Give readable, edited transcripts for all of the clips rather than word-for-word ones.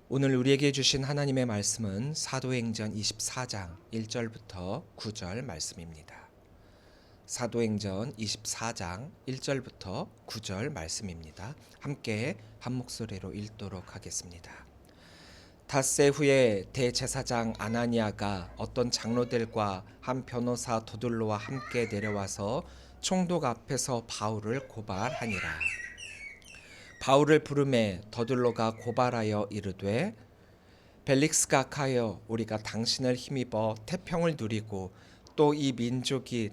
오늘 우리에게 주신 하나님의 말씀은 사도행전 24장 1절부터 9절 말씀입니다. 사도행전 24장 1절부터 9절 말씀입니다. 함께 한 목소리로 읽도록 하겠습니다. 닷새 후에 대제사장 아나니아가 어떤 장로들과 한 변호사 도들로와 함께 내려와서 총독 앞에서 바울을 고발하니라. 바울을 부르매 더둘로가 고발하여 이르되 벨릭스가 하여 우리가 당신을 힘입어 태평을 누리고 또 이 민족이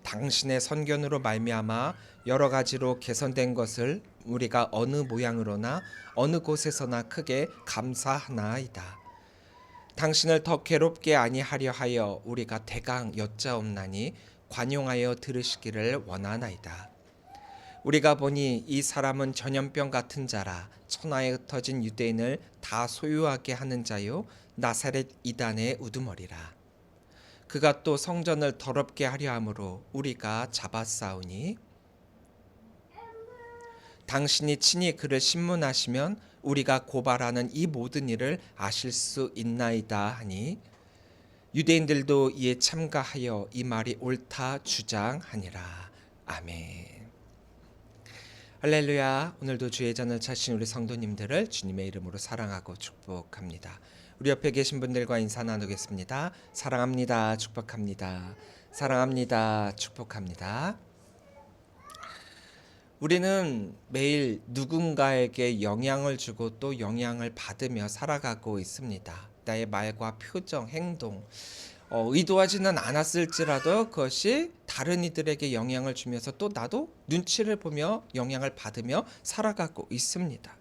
당신의 선견으로 말미암아 여러 가지로 개선된 것을 우리가 어느 모양으로나 어느 곳에서나 크게 감사하나이다. 당신을 더 괴롭게 아니하려 하여 우리가 대강 여짜옵나니 관용하여 들으시기를 원하나이다. 우리가 보니 이 사람은 전염병 같은 자라 천하에 흩어진 유대인을 다 소유하게 하는 자요 나사렛 이단의 우두머리라. 그가 또 성전을 더럽게 하려 함으로 우리가 잡아싸우니 당신이 친히 그를 신문하시면 우리가 고발하는 이 모든 일을 아실 수 있나이다 하니 유대인들도 이에 참가하여 이 말이 옳다 주장하니라. 아멘. 할렐루야. 오늘도 주의 잔을 차신 우리 성도님들을 주님의 이름으로 사랑하고 축복합니다. 우리 옆에 계신 분들과 인사 나누겠습니다. 사랑합니다. 축복합니다. 사랑합니다. 축복합니다. 우리는 매일 누군가에게 영향을 주고 또 영향을 받으며 살아가고 있습니다. 나의 말과 표정, 행동 의도하지는 않았을지라도 그것이 다른 이들에게 영향을 주면서 또 나도 눈치를 보며 영향을 받으며 살아가고 있습니다.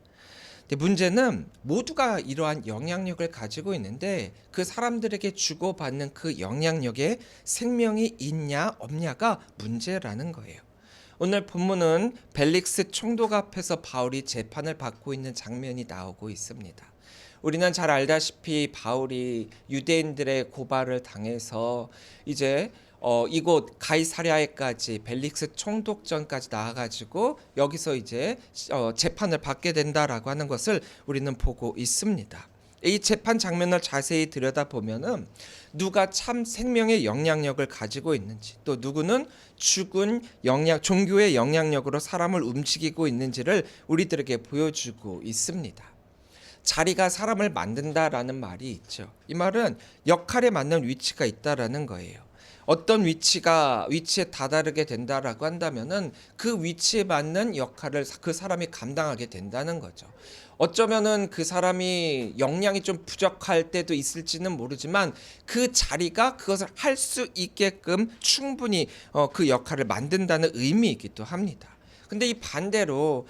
근데 문제는 모두가 이러한 영향력을 가지고 있는데 그 사람들에게 주고받는 그 영향력에 생명이 있냐 없냐가 문제라는 거예요. 오늘 본문은 벨릭스 총독 앞에서 바울이 재판을 받고 있는 장면이 나오고 있습니다. 우리는 잘 알다시피 바울이 유대인들의 고발을 당해서 이제 이곳 가이사랴에까지 벨릭스 총독전까지 나와가지고 여기서 이제 재판을 받게 된다라고 하는 것을 우리는 보고 있습니다. 이 재판 장면을 자세히 들여다보면은 누가 참 생명의 영향력을 가지고 있는지 또 누구는 죽은 종교의 영향력으로 사람을 움직이고 있는지를 우리들에게 보여주고 있습니다. 자리가 사람을 만든다라는 말이 있죠. 이 말은 역할에 맞는 위치가 있다라는 거예요. 어떤 위치에 다다르게 된다라고 한다면은 그 위치에 맞는 역할을 그 사람이 감당하게 된다는 거죠. 어쩌면은 그 사람이 역량이 좀 부족할 때도 있을지는 모르지만 그 자리가 그것을 할 수 있게끔 충분히 그 역할을 만든다는 의미이기도 합니다. 근데 이 반대로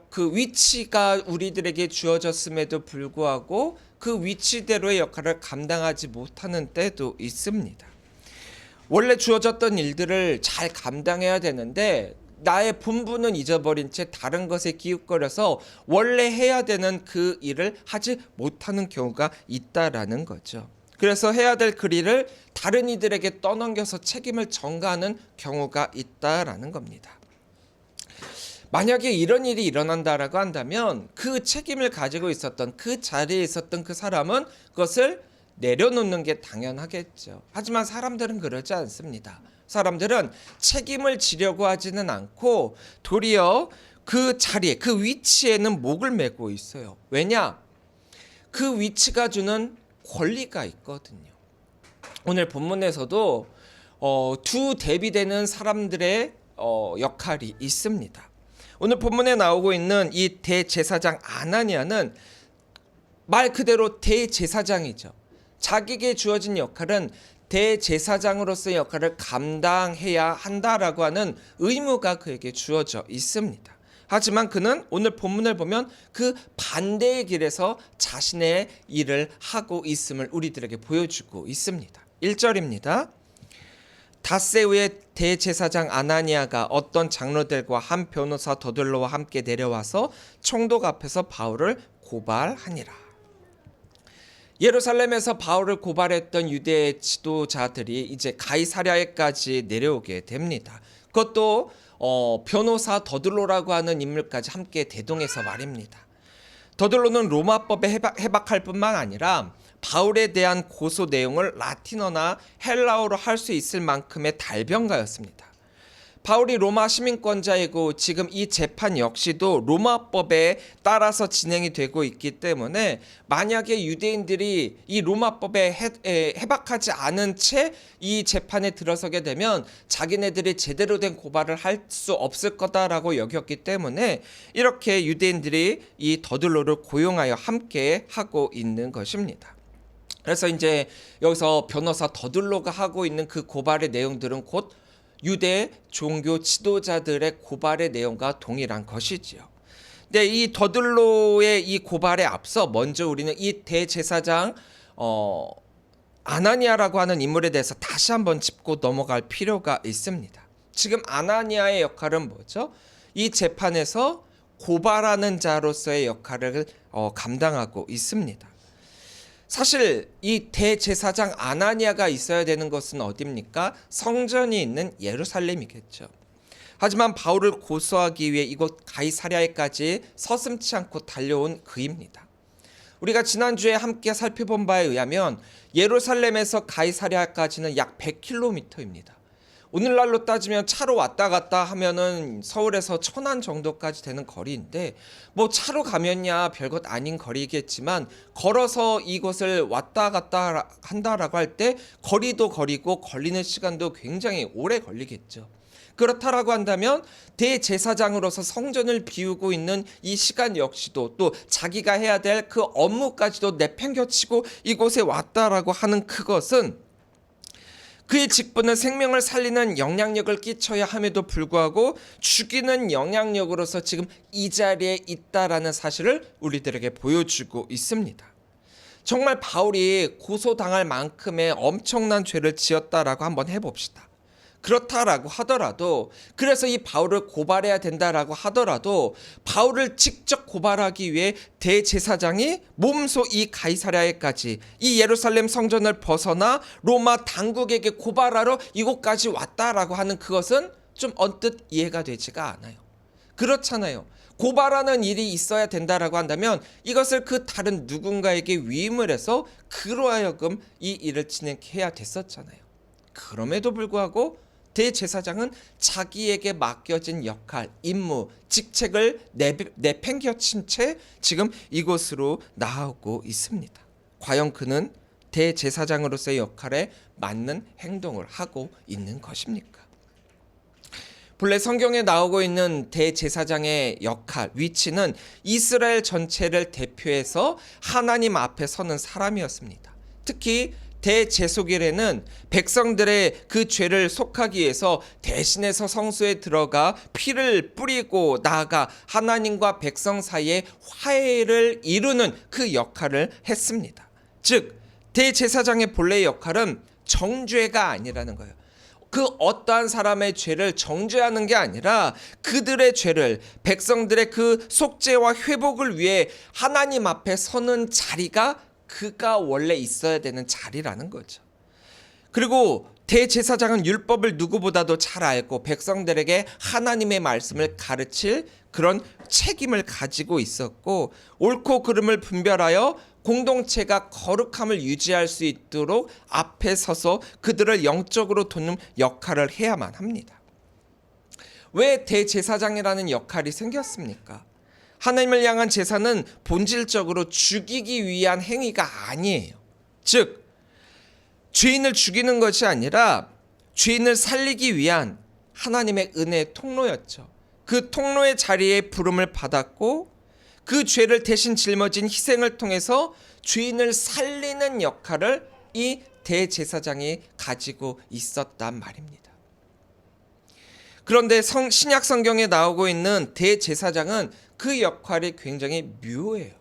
그 위치가 우리들에게 주어졌음에도 불구하고 그 위치대로의 역할을 감당하지 못하는 때도 있습니다. 원래 주어졌던 일들을 잘 감당해야 되는데 나의 본분은 잊어버린 채 다른 것에 기웃거려서 원래 해야 되는 그 일을 하지 못하는 경우가 있다라는 거죠. 그래서 해야 될 그 일을 다른 이들에게 떠넘겨서 책임을 전가하는 경우가 있다라는 겁니다. 만약에 이런 일이 일어난다라고 한다면 그 책임을 가지고 있었던 그 자리에 있었던 그 사람은 그것을 내려놓는 게 당연하겠죠. 하지만 사람들은 그러지 않습니다. 사람들은 책임을 지려고 하지는 않고 도리어 그 자리에 그 위치에는 목을 메고 있어요. 왜냐? 그 위치가 주는 권리가 있거든요. 오늘 본문에서도 두 대비되는 사람들의 역할이 있습니다. 오늘 본문에 나오고 있는 이 대제사장 아나니아는 말 그대로 대제사장이죠. 자기에게 주어진 역할은 대제사장으로서의 역할을 감당해야 한다라고 하는 의무가 그에게 주어져 있습니다. 하지만 그는 오늘 본문을 보면 그 반대의 길에서 자신의 일을 하고 있음을 우리들에게 보여주고 있습니다. 1절입니다. 닷새 후에 대제사장 아나니아가 어떤 장로들과 한 변호사 더둘로와 함께 내려와서 총독 앞에서 바울을 고발하니라. 예루살렘에서 바울을 고발했던 유대 지도자들이 이제 가이사랴에까지 내려오게 됩니다. 그것도 변호사 더둘로라고 하는 인물까지 함께 대동해서 말입니다. 더들로는 로마법에 해박할 뿐만 아니라 바울에 대한 고소 내용을 라틴어나 헬라어로 할 수 있을 만큼의 달변가였습니다. 바울이 로마 시민권자이고 지금 이 재판 역시도 로마법에 따라서 진행이 되고 있기 때문에 만약에 유대인들이 이 로마법에 해박하지 않은 채 이 재판에 들어서게 되면 자기네들이 제대로 된 고발을 할 수 없을 거다라고 여겼기 때문에 이렇게 유대인들이 이 더들로를 고용하여 함께 하고 있는 것입니다. 그래서 이제 여기서 변호사 더들로가 하고 있는 그 고발의 내용들은 곧 유대 종교 지도자들의 고발의 내용과 동일한 것이지요. 근데 이 더들로의 이 고발에 앞서 먼저 우리는 이 대제사장 아나니아라고 하는 인물에 대해서 다시 한번 짚고 넘어갈 필요가 있습니다. 지금 아나니아의 역할은 뭐죠? 이 재판에서 고발하는 자로서의 역할을 감당하고 있습니다. 사실 이 대제사장 아나니아가 있어야 되는 것은 어디입니까? 성전이 있는 예루살렘이겠죠. 하지만 바울을 고소하기 위해 이곳 가이사랴에까지 서슴지 않고 달려온 그입니다. 우리가 지난주에 함께 살펴본 바에 의하면 예루살렘에서 가이사랴까지는 약 100km입니다. 오늘날로 따지면 차로 왔다 갔다 하면은 서울에서 천안 정도까지 되는 거리인데 뭐 차로 가면야 별것 아닌 거리겠지만 걸어서 이곳을 왔다 갔다 한다라고 할 때 거리도 거리고 걸리는 시간도 굉장히 오래 걸리겠죠. 그렇다라고 한다면 대제사장으로서 성전을 비우고 있는 이 시간 역시도 또 자기가 해야 될 그 업무까지도 내팽겨치고 이곳에 왔다라고 하는 그것은 그의 직분은 생명을 살리는 영향력을 끼쳐야 함에도 불구하고 죽이는 영향력으로서 지금 이 자리에 있다라는 사실을 우리들에게 보여주고 있습니다. 정말 바울이 고소당할 만큼의 엄청난 죄를 지었다라고 한번 해봅시다. 그렇다라고 하더라도 그래서 이 바울을 고발해야 된다라고 하더라도 바울을 직접 고발하기 위해 대제사장이 몸소 이 가이사랴에까지 이 예루살렘 성전을 벗어나 로마 당국에게 고발하러 이곳까지 왔다라고 하는 그것은 좀 언뜻 이해가 되지가 않아요. 그렇잖아요. 고발하는 일이 있어야 된다라고 한다면 이것을 그 다른 누군가에게 위임을 해서 그로 하여금 이 일을 진행해야 됐었잖아요. 그럼에도 불구하고 대제사장은 자기에게 맡겨진 역할, 임무, 직책을 내팽겨친 채 지금 이곳으로 나오고 있습니다. 과연 그는 대제사장으로서의 역할에 맞는 행동을 하고 있는 것입니까? 본래 성경에 나오고 있는 대제사장의 역할, 위치는 이스라엘 전체를 대표해서 하나님 앞에 서는 사람이었습니다. 특히 대제속일에는 백성들의 그 죄를 속하기 위해서 대신해서 성소에 들어가 피를 뿌리고 나아가 하나님과 백성 사이에 화해를 이루는 그 역할을 했습니다. 즉 대제사장의 본래의 역할은 정죄가 아니라는 거예요. 그 어떠한 사람의 죄를 정죄하는 게 아니라 그들의 죄를 백성들의 그 속죄와 회복을 위해 하나님 앞에 서는 자리가 그가 원래 있어야 되는 자리라는 거죠. 그리고 대제사장은 율법을 누구보다도 잘 알고 백성들에게 하나님의 말씀을 가르칠 그런 책임을 가지고 있었고 옳고 그름을 분별하여 공동체가 거룩함을 유지할 수 있도록 앞에 서서 그들을 영적으로 돕는 역할을 해야만 합니다. 왜 대제사장이라는 역할이 생겼습니까? 하나님을 향한 제사는 본질적으로 죽이기 위한 행위가 아니에요. 즉 죄인을 죽이는 것이 아니라 죄인을 살리기 위한 하나님의 은혜의 통로였죠. 그 통로의 자리에 부름을 받았고 그 죄를 대신 짊어진 희생을 통해서 죄인을 살리는 역할을 이 대제사장이 가지고 있었단 말입니다. 그런데 신약 성경에 나오고 있는 대제사장은 그 역할이 굉장히 묘해요.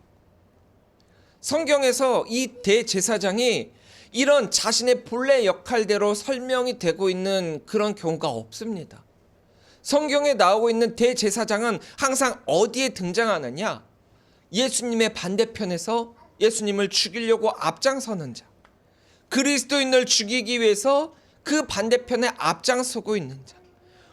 성경에서 이 대제사장이 이런 자신의 본래 역할대로 설명이 되고 있는 그런 경우가 없습니다. 성경에 나오고 있는 대제사장은 항상 어디에 등장하느냐? 예수님의 반대편에서 예수님을 죽이려고 앞장서는 자, 그리스도인을 죽이기 위해서 그 반대편에 앞장서고 있는 자.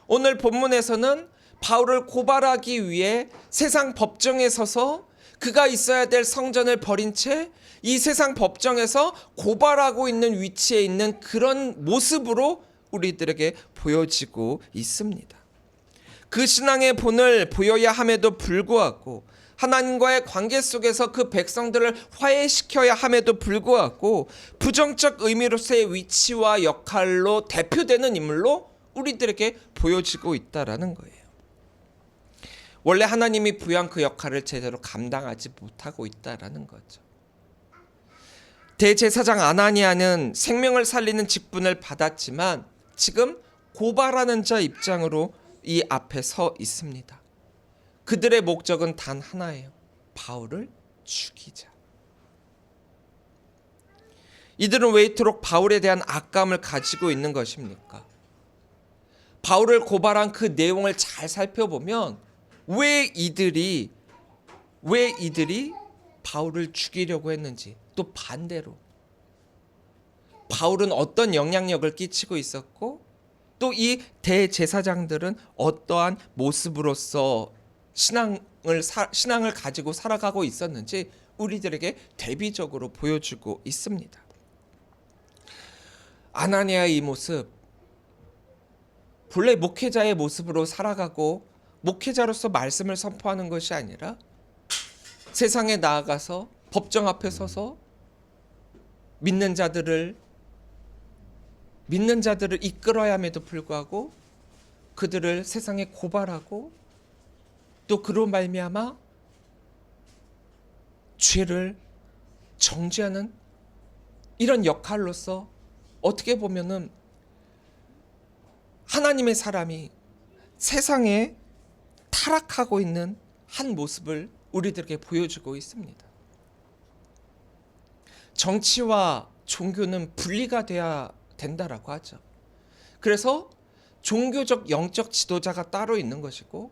오늘 본문에서는 바울을 고발하기 위해 세상 법정에 서서 그가 있어야 될 성전을 버린 채 이 세상 법정에서 고발하고 있는 위치에 있는 그런 모습으로 우리들에게 보여지고 있습니다. 그 신앙의 본을 보여야 함에도 불구하고, 하나님과의 관계 속에서 그 백성들을 화해시켜야 함에도 불구하고 부정적 의미로서의 위치와 역할로 대표되는 인물로 우리들에게 보여지고 있다라는 거예요. 원래 하나님이 부여한 그 역할을 제대로 감당하지 못하고 있다라는 거죠. 대제사장 아나니아는 생명을 살리는 직분을 받았지만 지금 고발하는 자 입장으로 이 앞에 서 있습니다. 그들의 목적은 단 하나예요. 바울을 죽이자. 이들은 왜 이토록 바울에 대한 악감을 가지고 있는 것입니까? 바울을 고발한 그 내용을 잘 살펴보면 왜 이들이 바울을 죽이려고 했는지, 또 반대로 바울은 어떤 영향력을 끼치고 있었고, 또 이 대제사장들은 어떠한 모습으로서 신앙을 가지고 살아가고 있었는지 우리들에게 대비적으로 보여주고 있습니다. 아나니아의 이 모습, 본래 목회자의 모습으로 살아가고 목회자로서 말씀을 선포하는 것이 아니라 세상에 나아가서 법정 앞에 서서 믿는 자들을 이끌어야 함에도 불구하고 그들을 세상에 고발하고, 또 그로 말미암아 죄를 정죄하는 이런 역할로서 어떻게 보면은 하나님의 사람이 세상에 타락하고 있는 한 모습을 우리들에게 보여주고 있습니다. 정치와 종교는 분리가 돼야 된다라고 하죠. 그래서 종교적 영적 지도자가 따로 있는 것이고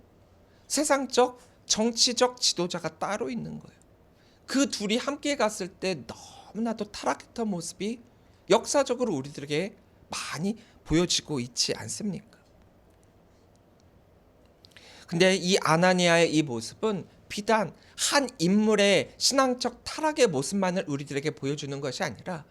세상적 정치적 지도자가 따로 있는 거예요. 그 둘이 함께 갔을 때 너무나도 타락했던 모습이 역사적으로 우리들에게 많이 보여지고 있지 않습니까? 근데 이 아나니아의 이 모습은 비단 한 인물의 신앙적 타락의 모습만을 우리들에게 보여주는 것이 아니라,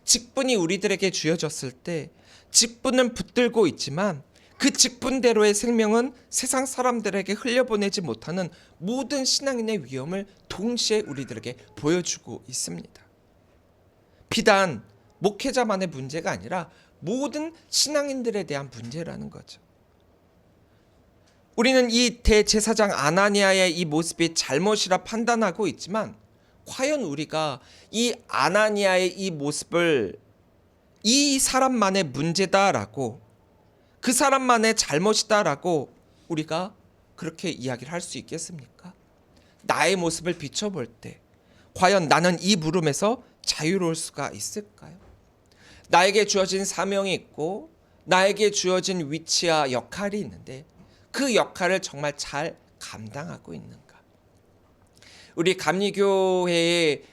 직분이 우리들에게 주어졌을 때 직분은 붙들고 있지만 그 직분대로의 생명은 세상 사람들에게 흘려보내지 못하는 모든 신앙인의 위험을 동시에 우리들에게 보여주고 있습니다. 비단 목회자만의 문제가 아니라 모든 신앙인들에 대한 문제라는 거죠. 우리는 이 대제사장 아나니아의 이 모습이 잘못이라 판단하고 있지만, 과연 우리가 이 아나니아의 이 모습을 이 사람만의 문제다라고, 그 사람만의 잘못이다라고 우리가 그렇게 이야기를 할 수 있겠습니까? 나의 모습을 비춰볼 때 과연 나는 이 물음에서 자유로울 수가 있을까요? 나에게 주어진 사명이 있고 나에게 주어진 위치와 역할이 있는데 그 역할을 정말 잘 감당하고 있는가? 우리 감리교회의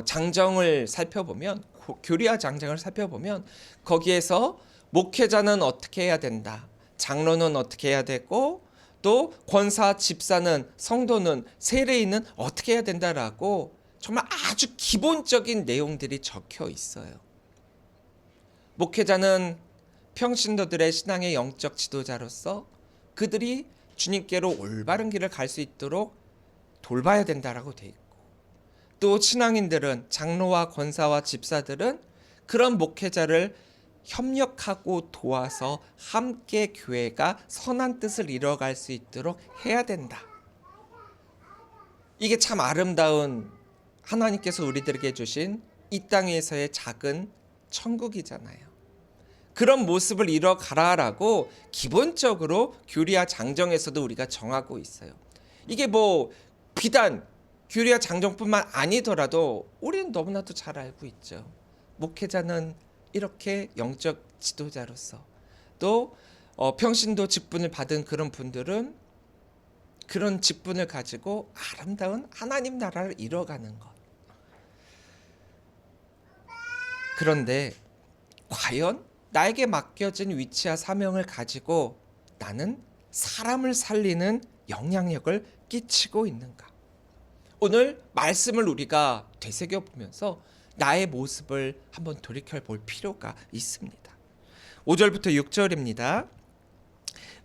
장정을 살펴보면, 교리와 장정을 살펴보면 거기에서 목회자는 어떻게 해야 된다, 장로는 어떻게 해야 되고, 또 권사, 집사는, 성도는, 세례인은 어떻게 해야 된다라고 정말 아주 기본적인 내용들이 적혀 있어요. 목회자는 평신도들의 신앙의 영적 지도자로서 그들이 주님께로 올바른 길을 갈 수 있도록 돌봐야 된다라고 돼 있고, 또 신앙인들은, 장로와 권사와 집사들은 그런 목회자를 협력하고 도와서 함께 교회가 선한 뜻을 이뤄갈 수 있도록 해야 된다. 이게 참 아름다운 하나님께서 우리들에게 주신 이 땅에서의 작은 천국이잖아요. 그런 모습을 이뤄가라라고 기본적으로 교리와 장정에서도 우리가 정하고 있어요. 이게 뭐 비단 교리와 장정뿐만 아니더라도 우리는 너무나도 잘 알고 있죠. 목회자는 이렇게 영적 지도자로서, 또 평신도 직분을 받은 그런 분들은 그런 직분을 가지고 아름다운 하나님 나라를 이뤄가는 것. 그런데 과연 나에게 맡겨진 위치와 사명을 가지고 나는 사람을 살리는 영향력을 끼치고 있는가? 오늘 말씀을 우리가 되새겨 보면서 나의 모습을 한번 돌이켜 볼 필요가 있습니다. 5절부터 6절입니다.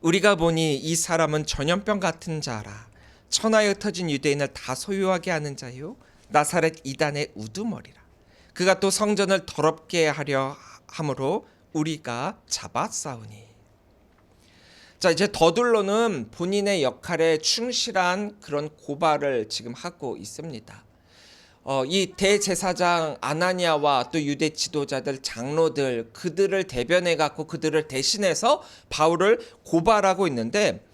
우리가 보니 이 사람은 전염병 같은 자라. 천하에 흩어진 유대인을 다 소유하게 하는 자요 나사렛 이단의 우두머리라. 그가 또 성전을 더럽게 하려 함으로 우리가 잡아싸우니. 자, 이제 더둘로는 본인의 역할에 충실한 그런 고발을 지금 하고 있습니다. 이 대제사장 아나니아와 또 유대 지도자들, 장로들, 그들을 대변해 갖고 그들을 대신해서 바울을 고발하고 있는데,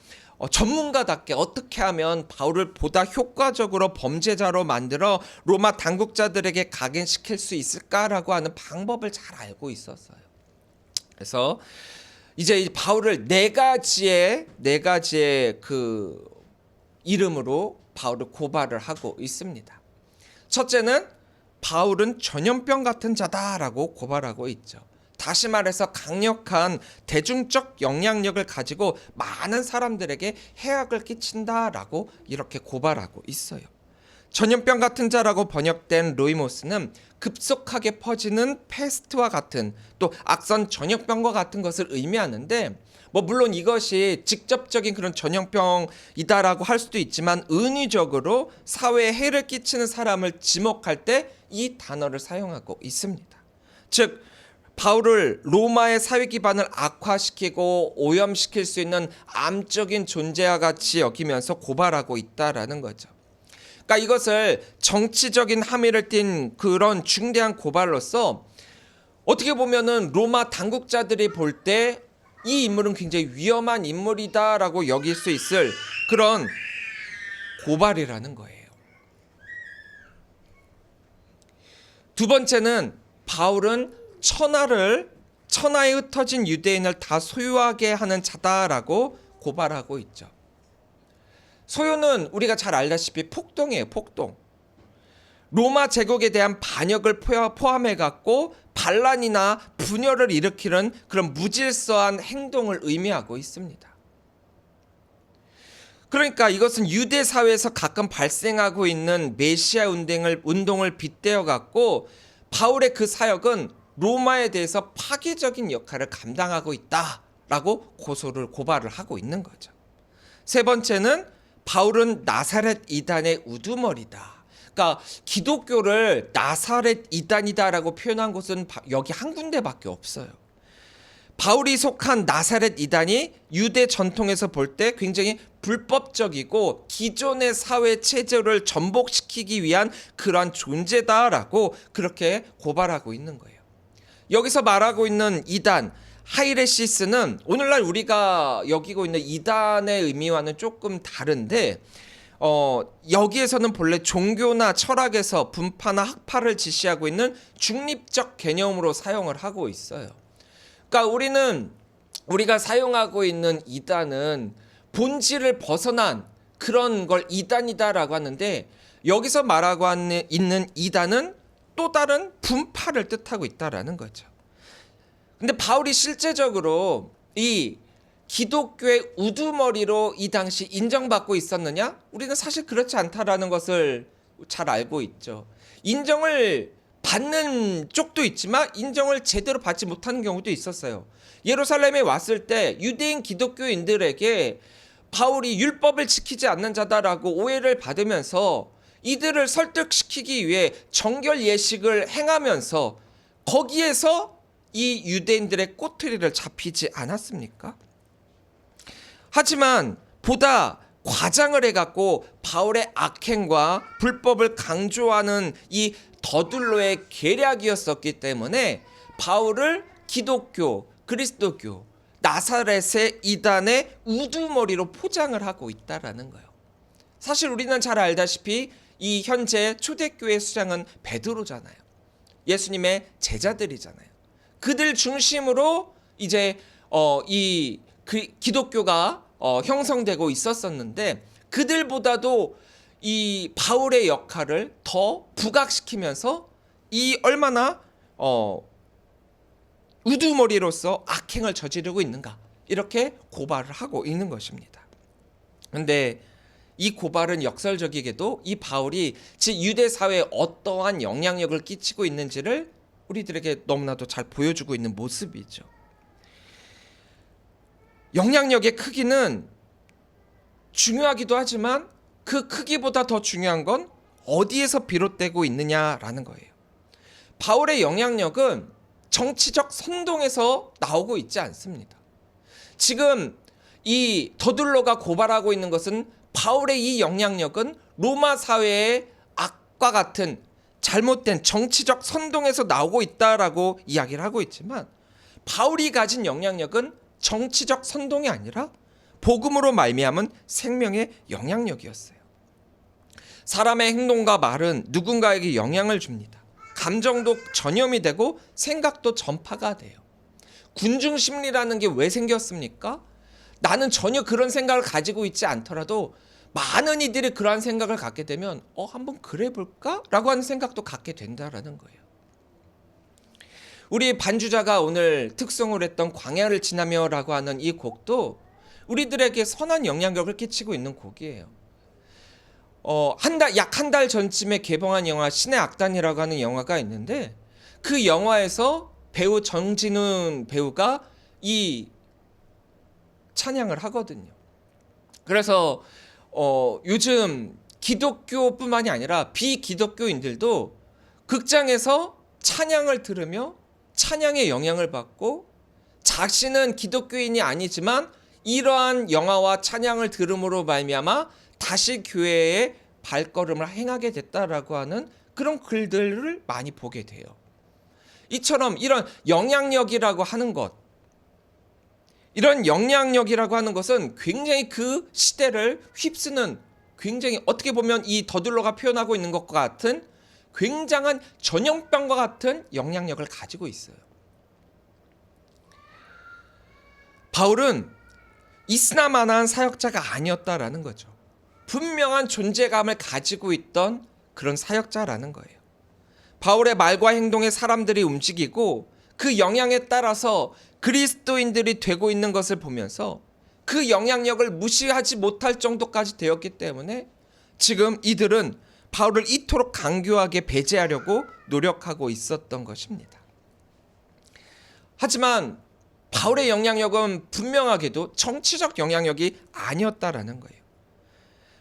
전문가답게 어떻게 하면 바울을 보다 효과적으로 범죄자로 만들어 로마 당국자들에게 각인시킬 수 있을까라고 하는 방법을 잘 알고 있었어요. 그래서 이제 이 바울을 네 가지의 그 이름으로 바울을 고발을 하고 있습니다. 첫째는 바울은 전염병 같은 자다라고 고발하고 있죠. 다시 말해서 강력한 대중적 영향력을 가지고 많은 사람들에게 해악을 끼친다라고 이렇게 고발하고 있어요. 전염병 같은 자라고 번역된 로이모스는 급속하게 퍼지는 패스트와 같은, 또 악성 전염병과 같은 것을 의미하는데, 물론 이것이 직접적인 그런 전염병이다라고 할 수도 있지만 은유적으로 사회에 해를 끼치는 사람을 지목할 때 이 단어를 사용하고 있습니다. 즉 바울을 로마의 사회 기반을 악화시키고 오염시킬 수 있는 암적인 존재와 같이 여기면서 고발하고 있다라는 거죠. 그러니까 이것을 정치적인 함의를 띤 그런 중대한 고발로서 어떻게 보면은 로마 당국자들이 볼 때 이 인물은 굉장히 위험한 인물이다라고 여길 수 있을 그런 고발이라는 거예요. 두 번째는 바울은 천하에 흩어진 유대인을 다 소유하게 하는 자다라고 고발하고 있죠. 소유는 우리가 잘 알다시피 폭동이에요. 폭동. 로마 제국에 대한 반역을 포함해 갖고 반란이나 분열을 일으키는 그런 무질서한 행동을 의미하고 있습니다. 그러니까 이것은 유대 사회에서 가끔 발생하고 있는 메시아 운동을 빗대어 갖고 바울의 그 사역은 로마에 대해서 파괴적인 역할을 감당하고 있다라고 고발을 하고 있는 거죠. 세 번째는 바울은 나사렛 이단의 우두머리다. 그러니까 기독교를 나사렛 이단이다라고 표현한 곳은 여기 한 군데밖에 없어요. 바울이 속한 나사렛 이단이 유대 전통에서 볼 때 굉장히 불법적이고 기존의 사회 체제를 전복시키기 위한 그러한 존재다라고 그렇게 고발하고 있는 거예요. 여기서 말하고 있는 이단 하이레시스는 오늘날 우리가 여기고 있는 이단의 의미와는 조금 다른데, 여기에서는 본래 종교나 철학에서 분파나 학파를 지시하고 있는 중립적 개념으로 사용을 하고 있어요. 그러니까 우리가 사용하고 있는 이단은 본질을 벗어난 그런 걸 이단이다라고 하는데, 여기서 말하고 있는 이단은 또 다른 분파를 뜻하고 있다라는 거죠. 근데 바울이 실제적으로 이 기독교의 우두머리로 이 당시 인정받고 있었느냐? 우리는 사실 그렇지 않다라는 것을 잘 알고 있죠. 인정을 받는 쪽도 있지만 인정을 제대로 받지 못하는 경우도 있었어요. 예루살렘에 왔을 때 유대인 기독교인들에게 바울이 율법을 지키지 않는 자다라고 오해를 받으면서 이들을 설득시키기 위해 정결 예식을 행하면서 거기에서 이 유대인들의 꼬투리를 잡히지 않았습니까? 하지만 보다 과장을 해갖고 바울의 악행과 불법을 강조하는 이 더둘로의 계략이었었기 때문에 바울을 기독교, 그리스도교, 나사렛의 이단의 우두머리로 포장을 하고 있다라는 거예요. 사실 우리는 잘 알다시피 이 현재 초대교회 수장은 베드로잖아요. 예수님의 제자들이잖아요. 그들 중심으로 이제 이 기독교가 형성되고 있었었는데, 그들보다도 이 바울의 역할을 더 부각시키면서 이 얼마나 우두머리로서 악행을 저지르고 있는가, 이렇게 고발을 하고 있는 것입니다. 그런데 이 고발은 역설적이게도 이 바울이 유대 사회에 어떠한 영향력을 끼치고 있는지를 우리들에게 너무나도 잘 보여주고 있는 모습이죠. 영향력의 크기는 중요하기도 하지만 그 크기보다 더 중요한 건 어디에서 비롯되고 있느냐라는 거예요. 바울의 영향력은 정치적 선동에서 나오고 있지 않습니다. 지금 이 더둘러가 고발하고 있는 것은 바울의 이 영향력은 로마 사회의 악과 같은 잘못된 정치적 선동에서 나오고 있다라고 이야기를 하고 있지만, 바울이 가진 영향력은 정치적 선동이 아니라 복음으로 말미암은 생명의 영향력이었어요. 사람의 행동과 말은 누군가에게 영향을 줍니다. 감정도 전염이 되고 생각도 전파가 돼요. 군중심리라는 게 왜 생겼습니까? 나는 전혀 그런 생각을 가지고 있지 않더라도 많은 이들이 그러한 생각을 갖게 되면 한번 그래 볼까? 라고 하는 생각도 갖게 된다라는 거예요. 우리 반주자가 오늘 특송을 했던 광야를 지나며 라고 하는 이 곡도 우리들에게 선한 영향력을 끼치고 있는 곡이에요. 약 한 달 전쯤에 개봉한 영화 신의 악단이라고 하는 영화가 있는데, 그 영화에서 배우 정진훈 배우가 이 찬양을 하거든요. 그래서 요즘 기독교뿐만이 아니라 비기독교인들도 극장에서 찬양을 들으며 찬양의 영향을 받고, 자신은 기독교인이 아니지만 이러한 영화와 찬양을 들음으로 말미암아 다시 교회에 발걸음을 행하게 됐다라고 하는 그런 글들을 많이 보게 돼요. 이처럼 이런 영향력이라고 하는 것, 이런 영향력이라고 하는 것은 굉장히 그 시대를 휩쓰는, 굉장히 어떻게 보면 이 더둘러가 표현하고 있는 것과 같은 굉장한 전염병과 같은 영향력을 가지고 있어요. 바울은 있으나마나한 사역자가 아니었다라는 거죠. 분명한 존재감을 가지고 있던 그런 사역자라는 거예요. 바울의 말과 행동에 사람들이 움직이고 그 영향에 따라서 그리스도인들이 되고 있는 것을 보면서 그 영향력을 무시하지 못할 정도까지 되었기 때문에 지금 이들은 바울을 이토록 강교하게 배제하려고 노력하고 있었던 것입니다. 하지만 바울의 영향력은 분명하게도 정치적 영향력이 아니었다라는 거예요.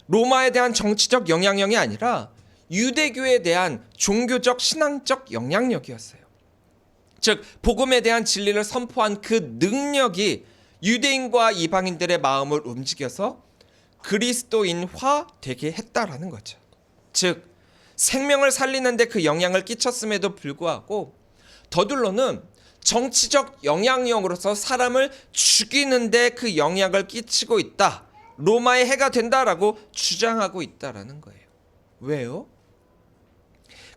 로마에 대한 정치적 영향력이 아니라 유대교에 대한 종교적 신앙적 영향력이었어요. 즉 복음에 대한 진리를 선포한 그 능력이 유대인과 이방인들의 마음을 움직여서 그리스도인화 되게 했다라는 거죠. 즉 생명을 살리는 데 그 영향을 끼쳤음에도 불구하고 더둘러는 정치적 영향력으로서 사람을 죽이는 데 그 영향을 끼치고 있다, 로마의 해가 된다라고 주장하고 있다라는 거예요. 왜요?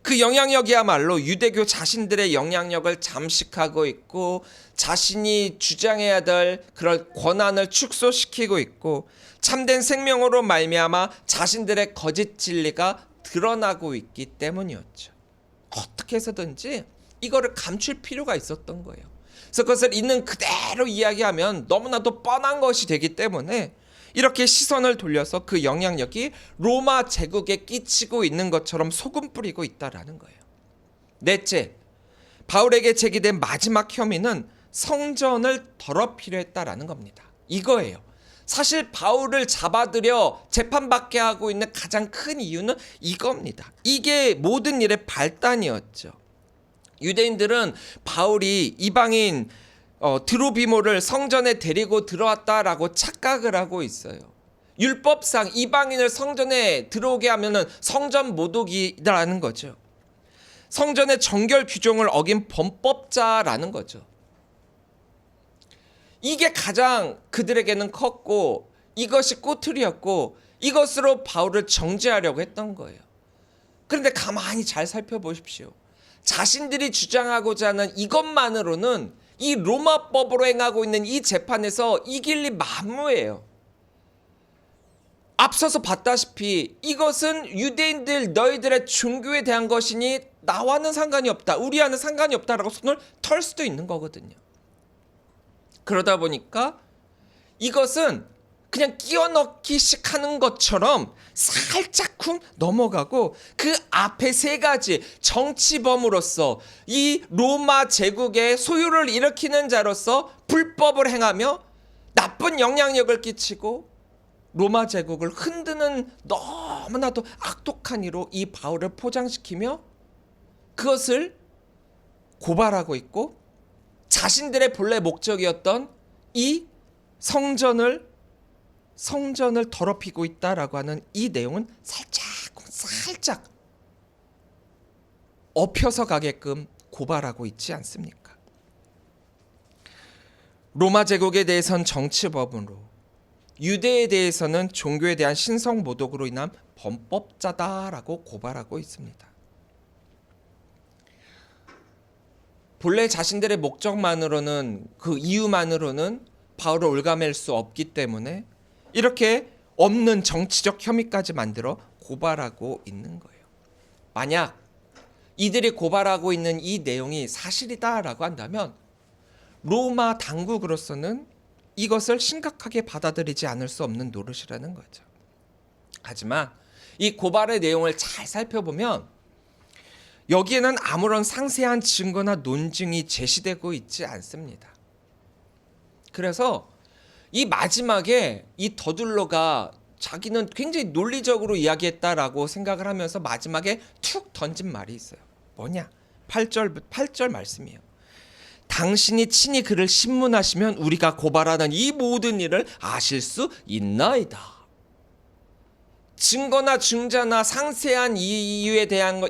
그 영향력이야말로 유대교 자신들의 영향력을 잠식하고 있고 자신이 주장해야 될 그런 권한을 축소시키고 있고 참된 생명으로 말미암아 자신들의 거짓 진리가 드러나고 있기 때문이었죠. 어떻게 해서든지 이거를 감출 필요가 있었던 거예요. 그래서 그것을 있는 그대로 이야기하면 너무나도 뻔한 것이 되기 때문에 이렇게 시선을 돌려서 그 영향력이 로마 제국에 끼치고 있는 것처럼 소금 뿌리고 있다라는 거예요. 넷째, 바울에게 제기된 마지막 혐의는 성전을 더럽히려 했다라는 겁니다. 이거예요. 사실 바울을 잡아들여 재판받게 하고 있는 가장 큰 이유는 이겁니다. 이게 모든 일의 발단이었죠. 유대인들은 바울이 이방인 드로비모를 성전에 데리고 들어왔다라고 착각을 하고 있어요. 율법상 이방인을 성전에 들어오게 하면은 성전 모독이라는 거죠. 성전의 정결 규정을 어긴 범법자라는 거죠. 이게 가장 그들에게는 컸고 이것이 꼬투리였고 이것으로 바울을 정죄하려고 했던 거예요. 그런데 가만히 잘 살펴보십시오. 자신들이 주장하고자 하는 이것만으로는 이 로마법으로 행하고 있는 이 재판에서 이길 리 만무해요. 앞서서 봤다시피 이것은 유대인들 너희들의 종교에 대한 것이니 나와는 상관이 없다, 우리와는 상관이 없다라고 손을 털 수도 있는 거거든요. 그러다 보니까 이것은 그냥 끼워 넣기식 하는 것처럼 살짝쿵 넘어가고 그 앞에 세 가지 정치범으로서 이 로마 제국의 소유를 일으키는 자로서 불법을 행하며 나쁜 영향력을 끼치고 로마 제국을 흔드는 너무나도 악독한 이로 이 바울을 포장시키며 그것을 고발하고 있고 자신들의 본래 목적이었던 이 성전을 더럽히고 있다라고 하는 이 내용은 살짝 엎혀서 가게끔 고발하고 있지 않습니까? 로마 제국에 대해서는 정치법으로, 유대에 대해서는 종교에 대한 신성 모독으로 인한 범법자다라고 고발하고 있습니다. 본래 자신들의 목적만으로는, 그 이유만으로는 바울을 올가맬 수 없기 때문에 이렇게 없는 정치적 혐의까지 만들어 고발하고 있는 거예요. 만약 이들이 고발하고 있는 이 내용이 사실이다라고 한다면 로마 당국으로서는 이것을 심각하게 받아들이지 않을 수 없는 노릇이라는 거죠. 하지만 이 고발의 내용을 잘 살펴보면 여기에는 아무런 상세한 증거나 논증이 제시되고 있지 않습니다. 그래서 이 마지막에 이 더둘러가 자기는 굉장히 논리적으로 이야기했다라고 생각을 하면서 마지막에 툭 던진 말이 있어요. 뭐냐? 8절 말씀이에요. 당신이 친히 그를 신문하시면 우리가 고발하는 이 모든 일을 아실 수 있나이다. 증거나 증자나 상세한 이유에 대한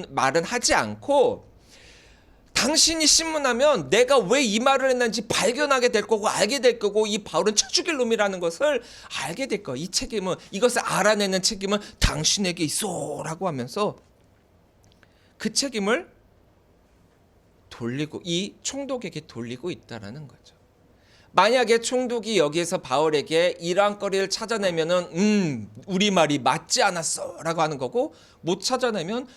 말은 하지 않고 당신이 신문하면 내가 왜 이 말을 했는지 발견하게 될 거고 알게 될 거고 이 바울은 쳐 죽일 놈이라는 것을 알게 될 거야. 이 책임은, 이것을 알아내는 책임은 당신에게 있어라고 하면서 그 책임을 돌리고 이 총독에게 돌리고 있다라는 거죠. 만약에 총독이 여기에서 바울에게 이러한 거리를 찾아내면은 우리 말이 맞지 않았어라고 하는 거고, 못 찾아내면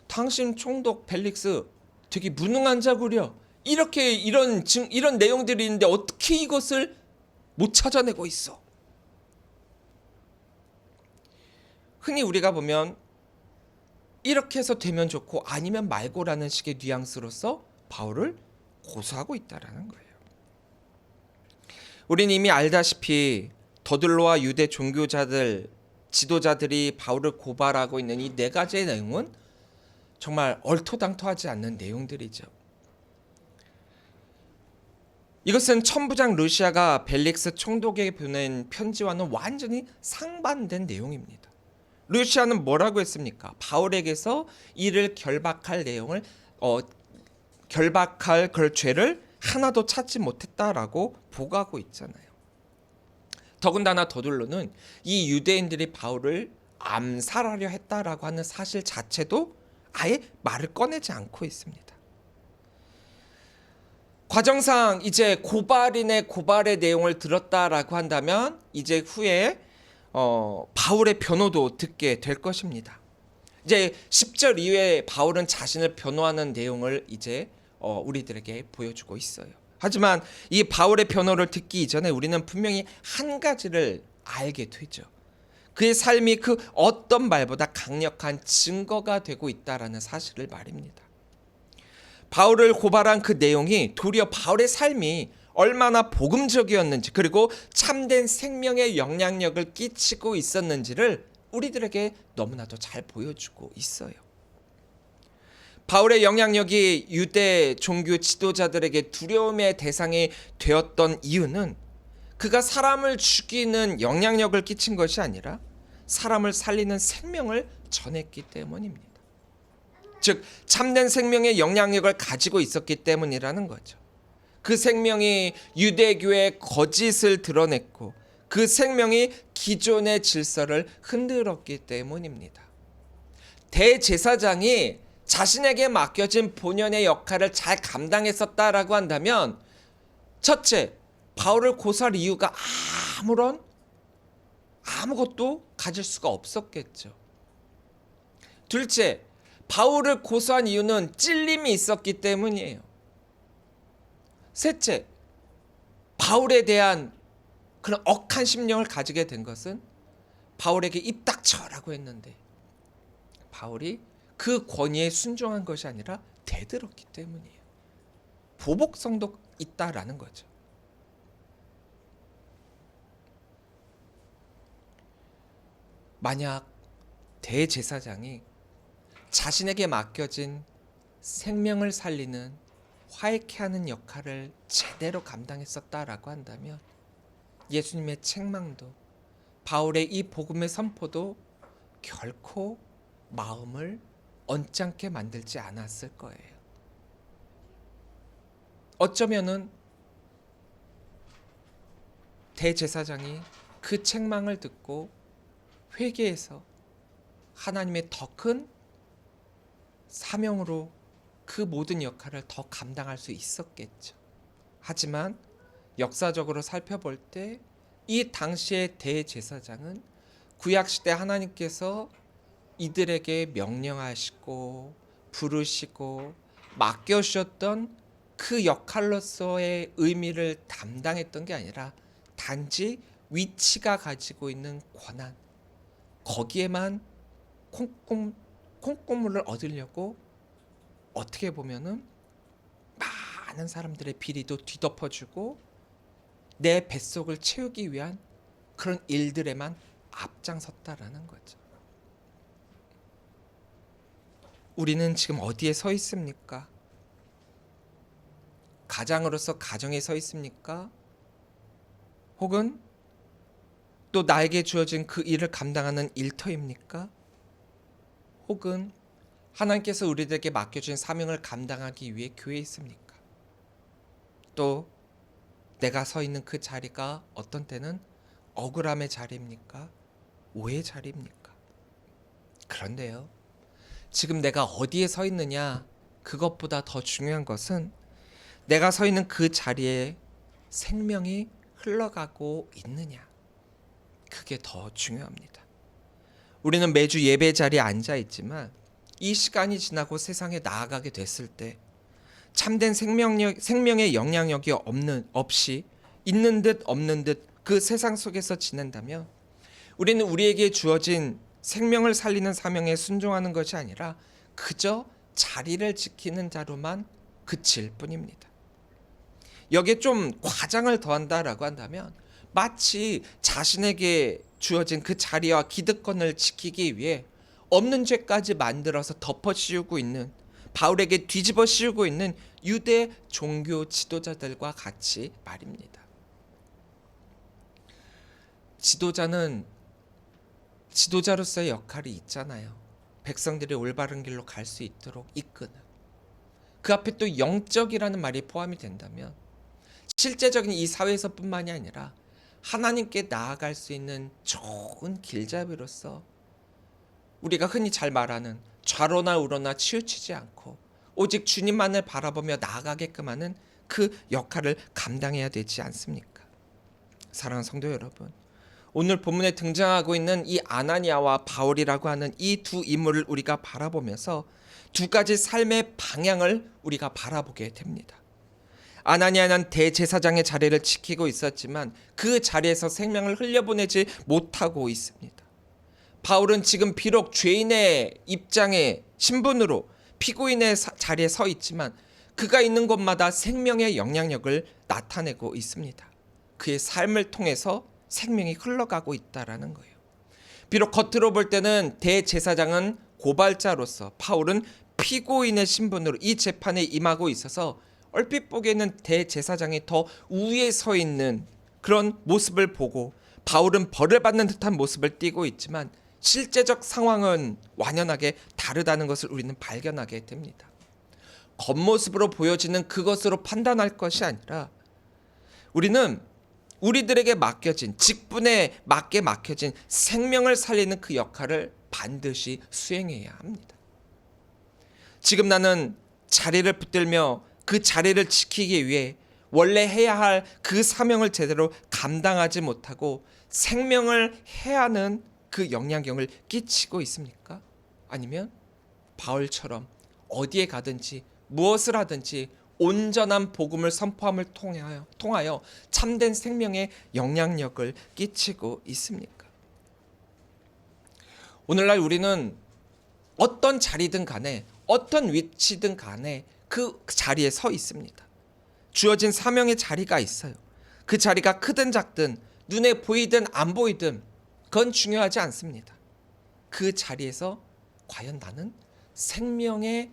당신 총독 벨릭스 되게 무능한 자구려. 이렇게 이런 내용들이 있는데 어떻게 이것을 못 찾아내고 있어? 흔히 우리가 보면 이렇게 해서 되면 좋고 아니면 말고라는 식의 뉘앙스로서 바울을 고소하고 있다라는 거예요. 우린 이미 알다시피 더들로와 유대 종교자들, 지도자들이 바울을 고발하고 있는 이 네 가지의 내용은 정말 얼토당토하지 않는 내용들이죠. 이것은 천부장 루시아가 벨릭스 총독에게 보낸 편지와는 완전히 상반된 내용입니다. 루시아는 뭐라고 했습니까? 바울에게서 이를 결박할 내용을 결박할 그 죄를 하나도 찾지 못했다라고 보고하고 있잖아요. 더군다나 더둘로는 이 유대인들이 바울을 암살하려 했다라고 하는 사실 자체도 아예 말을 꺼내지 않고 있습니다. 과정상 이제 고발인의 고발의 내용을 들었다라고 한다면 이제 후에 바울의 변호도 듣게 될 것입니다. 이제 10절 이후에 바울은 자신을 변호하는 내용을 이제 우리들에게 보여주고 있어요. 하지만 이 바울의 변호를 듣기 이전에 우리는 분명히 한 가지를 알게 되죠. 그의 삶이 그 어떤 말보다 강력한 증거가 되고 있다라는 사실을 말입니다. 바울을 고발한 그 내용이 도리어 바울의 삶이 얼마나 복음적이었는지, 그리고 참된 생명의 영향력을 끼치고 있었는지를 우리들에게 너무나도 잘 보여주고 있어요. 바울의 영향력이 유대 종교 지도자들에게 두려움의 대상이 되었던 이유는 그가 사람을 죽이는 영향력을 끼친 것이 아니라 사람을 살리는 생명을 전했기 때문입니다. 즉 참된 생명의 영향력을 가지고 있었기 때문이라는 거죠. 그 생명이 유대교의 거짓을 드러냈고 그 생명이 기존의 질서를 흔들었기 때문입니다. 대제사장이 자신에게 맡겨진 본연의 역할을 잘 감당했었다라고 한다면, 첫째, 바울을 고소할 이유가 아무것도 가질 수가 없었겠죠. 둘째, 바울을 고소한 이유는 찔림이 있었기 때문이에요. 셋째, 바울에 대한 그런 억한 심령을 가지게 된 것은 바울에게 입 닥쳐라고 했는데 바울이 그 권위에 순종한 것이 아니라 대들었기 때문이에요. 보복성도 있다라는 거죠. 만약 대제사장이 자신에게 맡겨진 생명을 살리는 화해케 하는 역할을 제대로 감당했었다라고 한다면 예수님의 책망도 바울의 이 복음의 선포도 결코 마음을 언짢게 만들지 않았을 거예요. 어쩌면은 대제사장이 그 책망을 듣고 회개해서 하나님의 더 큰 사명으로 그 모든 역할을 더 감당할 수 있었겠죠. 하지만 역사적으로 살펴볼 때 이 당시의 대제사장은 구약시대 하나님께서 이들에게 명령하시고 부르시고 맡겨주셨던 그 역할로서의 의미를 담당했던 게 아니라 단지 위치가 가지고 있는 권한, 거기에만 콩고물을 얻으려고 어떻게 보면은 많은 사람들의 비리도 뒤덮어주고 내 뱃속을 채우기 위한 그런 일들에만 앞장섰다라는 거죠. 우리는 지금 어디에 서 있습니까? 가장으로서 가정에 서 있습니까? 혹은 또 나에게 주어진 그 일을 감당하는 일터입니까? 혹은 하나님께서 우리들에게 맡겨준 사명을 감당하기 위해 교회에 있습니까? 또 내가 서 있는 그 자리가 어떤 때는 억울함의 자리입니까? 오해의 자리입니까? 그런데요, 지금 내가 어디에 서 있느냐, 그것보다 더 중요한 것은 내가 서 있는 그 자리에 생명이 흘러가고 있느냐, 그게 더 중요합니다. 우리는 매주 예배 자리에 앉아 있지만 이 시간이 지나고 세상에 나아가게 됐을 때 참된 생명의 영향력이 없이 있는 듯 없는 듯 그 세상 속에서 지낸다면 우리는 우리에게 주어진 생명을 살리는 사명에 순종하는 것이 아니라 그저 자리를 지키는 자로만 그칠 뿐입니다. 여기에 좀 과장을 더한다라고 한다면 마치 자신에게 주어진 그 자리와 기득권을 지키기 위해 없는 죄까지 만들어서 덮어씌우고 있는, 바울에게 뒤집어 씌우고 있는 유대 종교 지도자들과 같이 말입니다. 지도자는 지도자로서의 역할이 있잖아요. 백성들이 올바른 길로 갈 수 있도록 이끄는. 그 앞에 또 영적이라는 말이 포함이 된다면 실제적인 이 사회에서뿐만이 아니라 하나님께 나아갈 수 있는 좋은 길잡이로서 우리가 흔히 잘 말하는 좌로나 우로나 치우치지 않고 오직 주님만을 바라보며 나아가게끔 하는 그 역할을 감당해야 되지 않습니까? 사랑하는 성도 여러분, 오늘 본문에 등장하고 있는 이 아나니아와 바울이라고 하는 이 두 인물을 우리가 바라보면서 두 가지 삶의 방향을 우리가 바라보게 됩니다. 아나니아는 대제사장의 자리를 지키고 있었지만 그 자리에서 생명을 흘려보내지 못하고 있습니다. 바울은 지금 비록 죄인의 입장에 신분으로 피고인의 자리에 서 있지만 그가 있는 곳마다 생명의 영향력을 나타내고 있습니다. 그의 삶을 통해서 생명이 흘러가고 있다라는 거예요. 비록 겉으로 볼 때는 대제사장은 고발자로서 바울은 피고인의 신분으로 이 재판에 임하고 있어서 얼핏 보기에는 대제사장이 더 우위에 서 있는 그런 모습을 보고 바울은 벌을 받는 듯한 모습을 띠고 있지만 실제적 상황은 완연하게 다르다는 것을 우리는 발견하게 됩니다. 겉모습으로 보여지는 그것으로 판단할 것이 아니라 우리는 우리들에게 맡겨진, 직분에 맞게 맡겨진 생명을 살리는 그 역할을 반드시 수행해야 합니다. 지금 나는 자리를 붙들며 그 자리를 지키기 위해 원래 해야 할 그 사명을 제대로 감당하지 못하고 생명을 해하는 그 영향력을 끼치고 있습니까? 아니면 바울처럼 어디에 가든지 무엇을 하든지 온전한 복음을 선포함을 통하여 참된 생명의 영향력을 끼치고 있습니까? 오늘날 우리는 어떤 자리든 간에 어떤 위치든 간에 그 자리에 서 있습니다. 주어진 사명의 자리가 있어요. 그 자리가 크든 작든 눈에 보이든 안 보이든 그건 중요하지 않습니다. 그 자리에서 과연 나는 생명의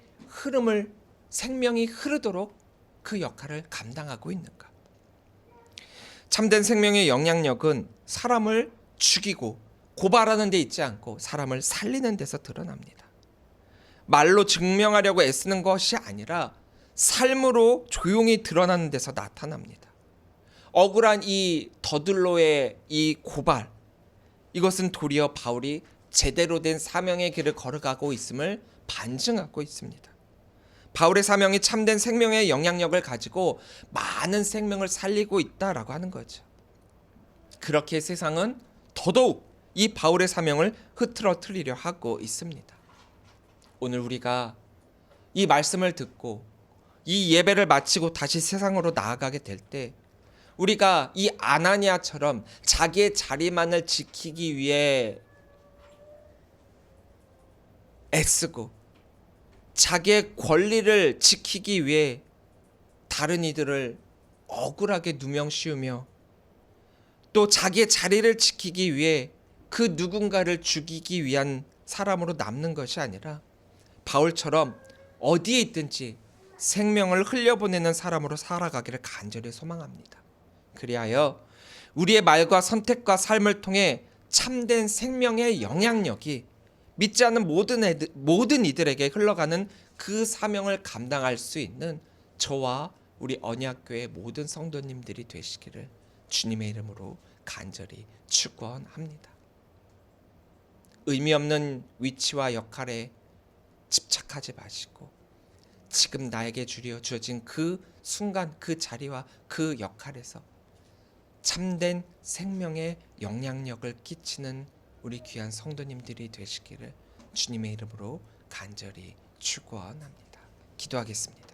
생명이 흐르도록 그 역할을 감당하고 있는가? 참된 생명의 영향력은 사람을 죽이고 고발하는 데 있지 않고 사람을 살리는 데서 드러납니다. 말로 증명하려고 애쓰는 것이 아니라 삶으로 조용히 드러나는 데서 나타납니다. 억울한 이 더들로의 이 고발, 이것은 도리어 바울이 제대로 된 사명의 길을 걸어가고 있음을 반증하고 있습니다. 바울의 사명이 참된 생명의 영향력을 가지고 많은 생명을 살리고 있다라고 하는 거죠. 그렇게 세상은 더더욱 이 바울의 사명을 흐트러뜨리려 하고 있습니다. 오늘 우리가 이 말씀을 듣고 이 예배를 마치고 다시 세상으로 나아가게 될 때 우리가 이 아나니아처럼 자기의 자리만을 지키기 위해 애쓰고 자기의 권리를 지키기 위해 다른 이들을 억울하게 누명씌우며 또 자기의 자리를 지키기 위해 그 누군가를 죽이기 위한 사람으로 남는 것이 아니라 바울처럼 어디에 있든지 생명을 흘려보내는 사람으로 살아가기를 간절히 소망합니다. 그리하여 우리의 말과 선택과 삶을 통해 참된 생명의 영향력이 믿지 않는 모든 이들에게 흘러가는 그 사명을 감당할 수 있는 저와 우리 언약교회 모든 성도님들이 되시기를 주님의 이름으로 간절히 축원합니다. 의미 없는 위치와 역할에 집착하지 마시고 지금 나에게 주어진 그 순간 그 자리와 그 역할에서 참된 생명의 영향력을 끼치는 우리 귀한 성도님들이 되시기를 주님의 이름으로 간절히 축원합니다. 기도하겠습니다.